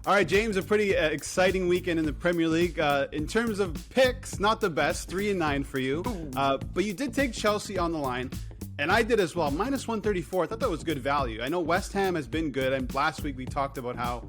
All right, James, a pretty exciting weekend in the Premier League. In terms of picks, not the best, 3-9 for you. But you did take Chelsea on the line, and I did as well. Minus 134, I thought that was good value. I know West Ham has been good, and last week we talked about how,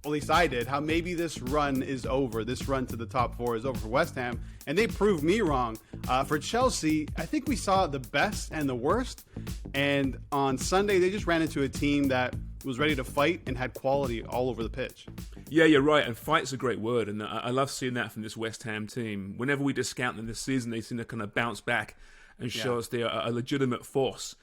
at least I did, how maybe this run is over. This run to the top four is over for West Ham, and they proved me wrong. For Chelsea, I think we saw the best and the worst, and on Sunday they just ran into a team that was ready to fight and had quality all over the pitch. Yeah, you're right, and fight's a great word, and I love seeing that from this West Ham team. Whenever we discount them this season, they seem to kind of bounce back and show us they're a legitimate force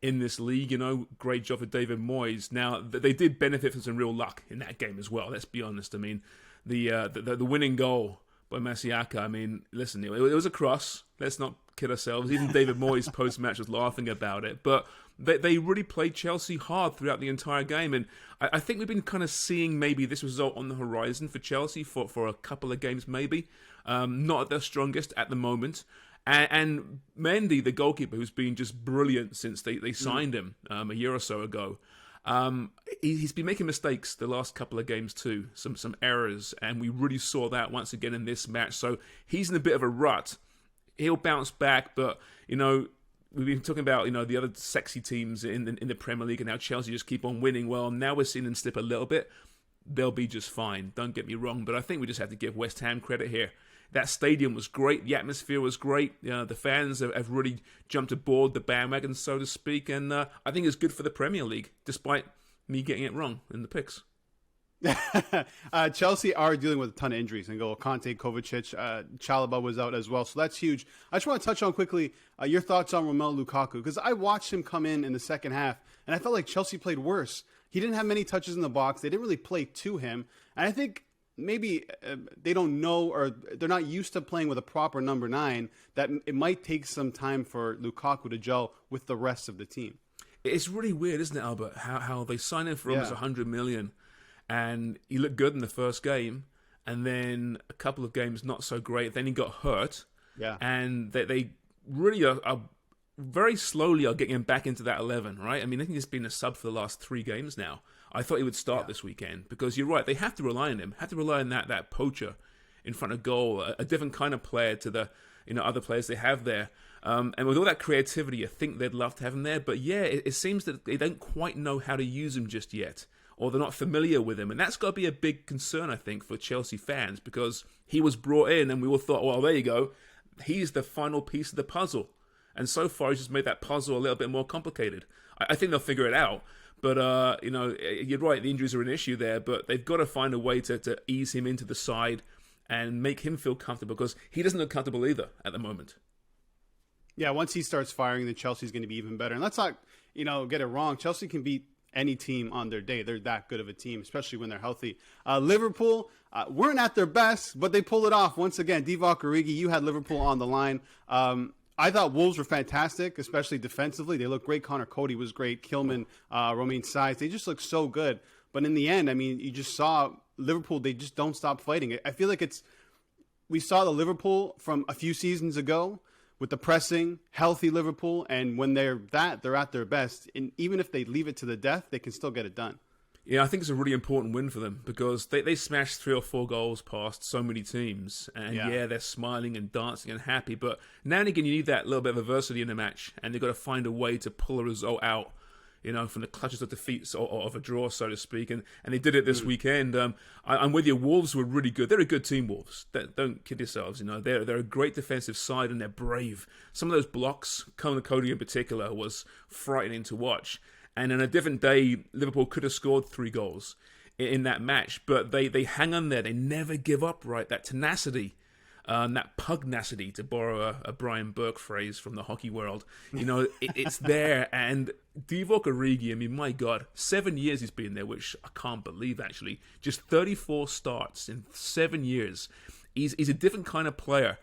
in this league. You know, great job for David Moyes. Now, they did benefit from some real luck in that game as well, let's be honest. I mean, the winning goal by Masiaka, I mean, listen, it was a cross. Let's not kid ourselves. Even David Moyes post-match was laughing about it. But they really played Chelsea hard throughout the entire game. And I think we've been kind of seeing maybe this result on the horizon for Chelsea for a couple of games maybe. Not at their strongest at the moment. And Mendy, the goalkeeper, who's been just brilliant since they signed him a year or so ago, he's been making mistakes the last couple of games too, some errors, and we really saw that once again in this match. So he's in a bit of a rut. He'll bounce back, but you know, we've been talking about, you know, the other sexy teams in the Premier League and how Chelsea just keep on winning. Well, now we're seeing them slip a little bit. They'll be just fine. Don't get me wrong, but I think we just have to give West Ham credit here. That stadium was great. The atmosphere was great. The fans have really jumped aboard the bandwagon, so to speak. And I think it's good for the Premier League, despite me getting it wrong in the picks. Chelsea are dealing with a ton of injuries. And Conte, Kovacic, Chalobah was out as well. So that's huge. I just want to touch on quickly your thoughts on Romelu Lukaku. Because I watched him come in the second half, and I felt like Chelsea played worse. He didn't have many touches in the box. They didn't really play to him. And I think maybe they don't know, or they're not used to playing with a proper number 9, that it might take some time for Lukaku to gel with the rest of the team. It's really weird, isn't it, Albert, how they signed him for almost 100 million, and he looked good in the first game, and then a couple of games not so great. Then he got hurt, and they really are very slowly are getting him back into that 11, right? I mean, I think he's been a sub for the last 3 games now. I thought he would start this weekend, because you're right, they have to rely on him, have to rely on that poacher in front of goal, a different kind of player to the other players they have there. And with all that creativity, I think they'd love to have him there. But yeah, it seems that they don't quite know how to use him just yet, or they're not familiar with him. And that's got to be a big concern, I think, for Chelsea fans, because he was brought in and we all thought, well, there you go, he's the final piece of the puzzle. And so far, he's just made that puzzle a little bit more complicated. I think they'll figure it out. But, you're right, the injuries are an issue there, but they've got to find a way to ease him into the side and make him feel comfortable, because he doesn't look comfortable either at the moment. Yeah, once he starts firing, then Chelsea's going to be even better. And let's not, get it wrong. Chelsea can beat any team on their day. They're that good of a team, especially when they're healthy. Liverpool weren't at their best, but they pulled it off. Once again, Divock Origi, you had Liverpool on the line. I thought Wolves were fantastic, especially defensively. They looked great. Connor Cody was great. Kilman, Romain Saiz, they just looked so good. But in the end, I mean, you just saw Liverpool, they just don't stop fighting. I feel like we saw the Liverpool from a few seasons ago with the pressing, healthy Liverpool, and when they're at their best. And even if they leave it to the death, they can still get it done. Yeah, I think it's a really important win for them, because they smashed 3 or 4 goals past so many teams. And they're smiling and dancing and happy. But now and again, you need that little bit of adversity in the match. And they've got to find a way to pull a result out, from the clutches of defeat or of a draw, so to speak. And they did it this weekend. I'm with you. Wolves were really good. They're a good team, Wolves. Don't kid yourselves. They're a great defensive side, and they're brave. Some of those blocks, Connor Cody in particular, was frightening to watch. And on a different day, Liverpool could have scored 3 goals in that match, but they hang on there. They never give up, right? That tenacity, that pugnacity, to borrow a Brian Burke phrase from the hockey world. It's there. And Divock Origi, I mean, my God, 7 years he's been there, which I can't believe, actually. Just 34 starts in 7 years. He's a different kind of player.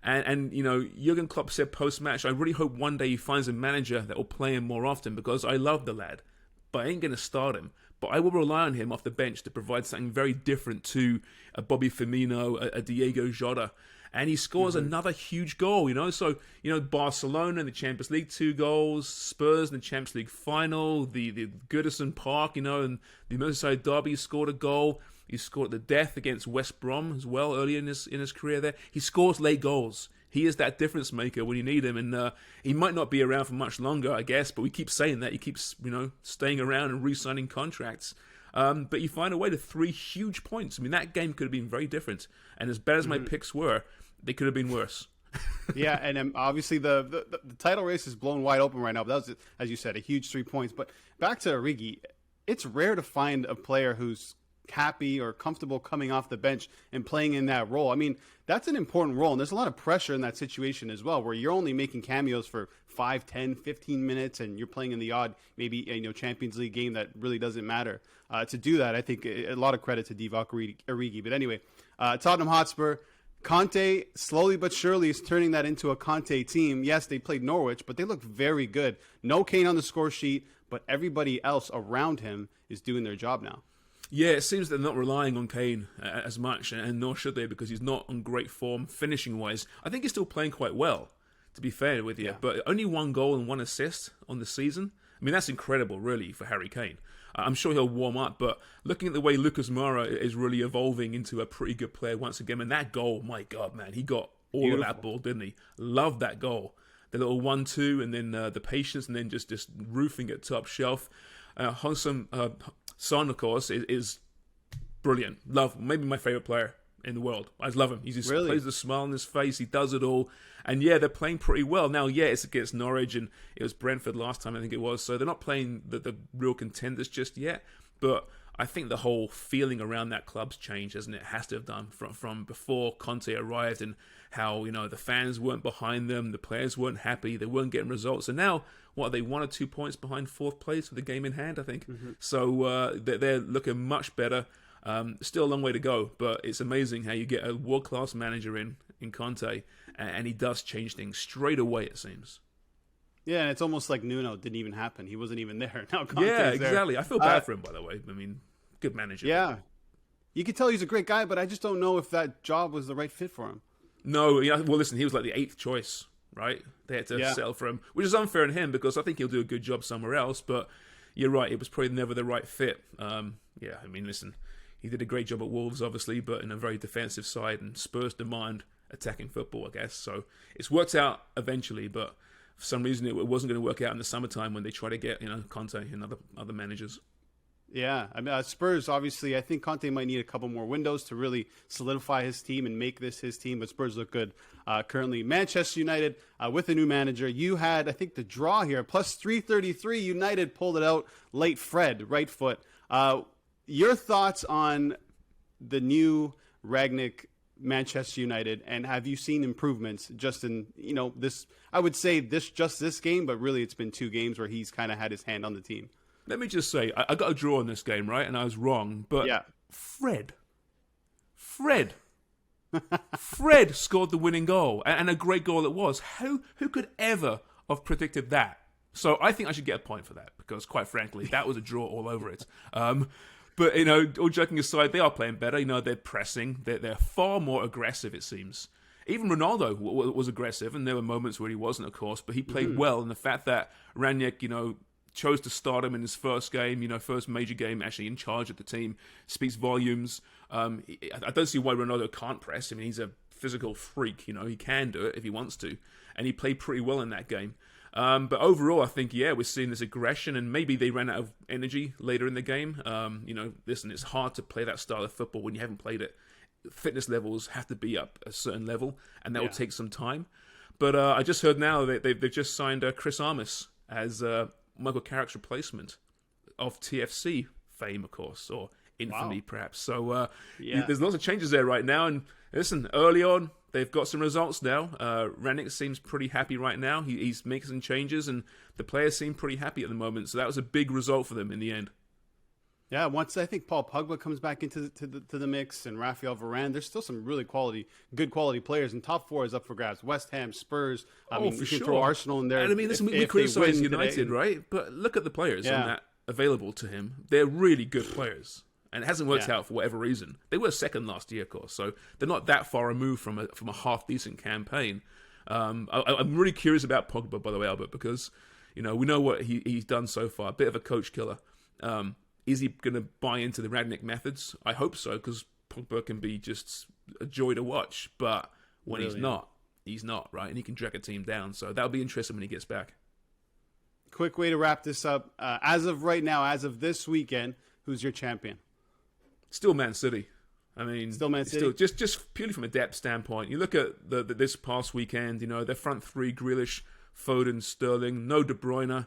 And Jurgen Klopp said post-match, I really hope one day he finds a manager that will play him more often, because I love the lad, but I ain't going to start him. but I will rely on him off the bench to provide something very different to a Bobby Firmino, a Diego Jota. And he scores another huge goal, So, Barcelona in the Champions League, 2 goals. Spurs in the Champions League final. The Goodison Park, and the Merseyside derby, he scored a goal. He scored at the death against West Brom as well earlier in his career there. He scores late goals. He is that difference maker when you need him. And he might not be around for much longer, I guess, but we keep saying that. He keeps, staying around and re-signing contracts. But you find a way to 3 huge points. I mean, that game could have been very different. And as bad as my picks were, they could have been worse. Yeah, and obviously the title race is blown wide open right now. But that was, as you said, a huge 3 points. But back to Origi, it's rare to find a player who's happy or comfortable coming off the bench and playing in that role. I mean, that's an important role, and there's a lot of pressure in that situation as well, where you're only making cameos for 5, 10, 15 minutes, and you're playing in the odd, maybe, Champions League game that really doesn't matter. To do that, I think a lot of credit to Divock Origi. But anyway, Tottenham Hotspur, Conte, slowly but surely, is turning that into a Conte team. Yes, they played Norwich, but they look very good. No Kane on the score sheet, but everybody else around him is doing their job now. Yeah, it seems they're not relying on Kane as much, and nor should they, because he's not on great form finishing-wise. I think he's still playing quite well, to be fair with you, but only 1 goal and 1 assist on the season. I mean, that's incredible, really, for Harry Kane. I'm sure he'll warm up, but looking at the way Lucas Moura is really evolving into a pretty good player once again, and that goal, my God, man, he got all of that ball, didn't he? Loved that goal. The little 1-2, and then the patience, and then just roofing it top shelf. Son, of course, is brilliant. Love, maybe my favorite player in the world. I just love him. He just plays the smile on his face. He does it all. And yeah, they're playing pretty well. Now, yeah, it's against Norwich, and it was Brentford last time, I think it was. So they're not playing the real contenders just yet. But I think the whole feeling around that club's changed, hasn't it? It has to have done from before Conte arrived, and how, the fans weren't behind them, the players weren't happy, they weren't getting results. And now, what are they, 1 or 2 points behind 4th place with the game in hand, I think? So they're looking much better. Still a long way to go, but it's amazing how you get a world-class manager in Conte, and he does change things straight away, it seems. Yeah, and it's almost like Nuno didn't even happen. He wasn't even there. Now Conte's yeah, exactly. there. I feel bad for him, by the way. I mean, good manager. Yeah. You can tell he's a great guy, but I just don't know if that job was the right fit for him. No, well, listen, he was like the 8th choice, right? They had to settle for him, which is unfair on him, because I think he'll do a good job somewhere else, but you're right, it was probably never the right fit. Yeah, I mean, listen, he did a great job at Wolves, obviously, but in a very defensive side, and Spurs demand attacking football, I guess. So it's worked out eventually, but for some reason it wasn't going to work out in the summertime when they try to get, Conte and other managers. Yeah, I mean, Spurs, obviously, I think Conte might need a couple more windows to really solidify his team and make this his team, but Spurs look good currently. Manchester United, with a new manager, you had, I think, the draw here, plus 333. United pulled it out late. Fred, right foot. Your thoughts on the new Rangnick Manchester United, and have you seen improvements just in, this, I would say this game, but really it's been 2 games where he's kind of had his hand on the team. Let me just say, I got a draw in this game, right? And I was wrong. But yeah. Fred scored the winning goal, and a great goal it was. Who could ever have predicted that? So I think I should get a point for that, because quite frankly, that was a draw all over it. But, all joking aside, they are playing better. They're pressing. They're far more aggressive, it seems. Even Ronaldo was aggressive, and there were moments where he wasn't, of course, but he played well. And the fact that Rangnick, chose to start him in his first game, first major game actually in charge of the team, speaks volumes. I don't see why Ronaldo can't press. I mean, he's a physical freak, he can do it if he wants to. And he played pretty well in that game. But overall, I think, we're seeing this aggression, and maybe they ran out of energy later in the game. Listen, it's hard to play that style of football when you haven't played it. Fitness levels have to be up a certain level, and that will take some time. But I just heard now that they've just signed Chris Armas as Michael Carrick's replacement of TFC fame, of course, or infamy, perhaps. So there's lots of changes there right now. And listen, early on, they've got some results now. Rangnick seems pretty happy right now. He's making some changes, and the players seem pretty happy at the moment. So that was a big result for them in the end. Yeah, once I think Paul Pogba comes back into the mix, and Rafael Varane, there's still some really good quality players, and top 4 is up for grabs. West Ham, Spurs. I mean, for you can sure. throw Arsenal in there. And I mean, listen, we criticize United, right? But look at the players on available to him, they're really good players. And it hasn't worked out for whatever reason. They were second last year, of course, so they're not that far removed from a half-decent campaign. I'm really curious about Pogba, by the way, Albert, because we know what he's done so far. A bit of a coach killer. Is he going to buy into the Rangnick methods? I hope so, because Pogba can be just a joy to watch. But when he's not, right? And he can drag a team down. So that'll be interesting when he gets back. Quick way to wrap this up. As of right now, as of this weekend, who's your champion? Still Man City. I mean, still Man City. Just purely from a depth standpoint. You look at this past weekend. Their front three: Grealish, Foden, Sterling. No De Bruyne.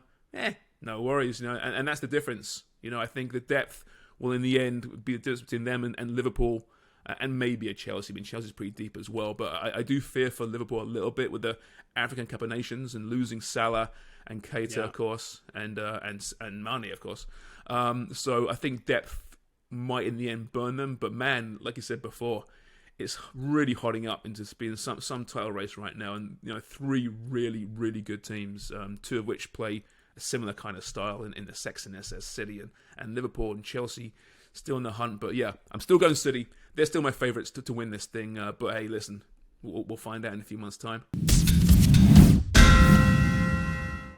No worries. And that's the difference. I think the depth will, in the end, be the difference between them and Liverpool, and maybe a Chelsea. I mean, Chelsea's pretty deep as well, but I do fear for Liverpool a little bit with the African Cup of Nations and losing Salah and Keita, of course, and Mane, of course. So I think depth might in the end burn them, but man, like you said before, it's really hotting up into being some title race right now, and three really, really good teams, two of which play a similar kind of style in the sexiness as City and Liverpool and Chelsea still in the hunt. But yeah, I'm still going City. They're still my favourites to win this thing. But hey, listen, we'll find out in a few months' time.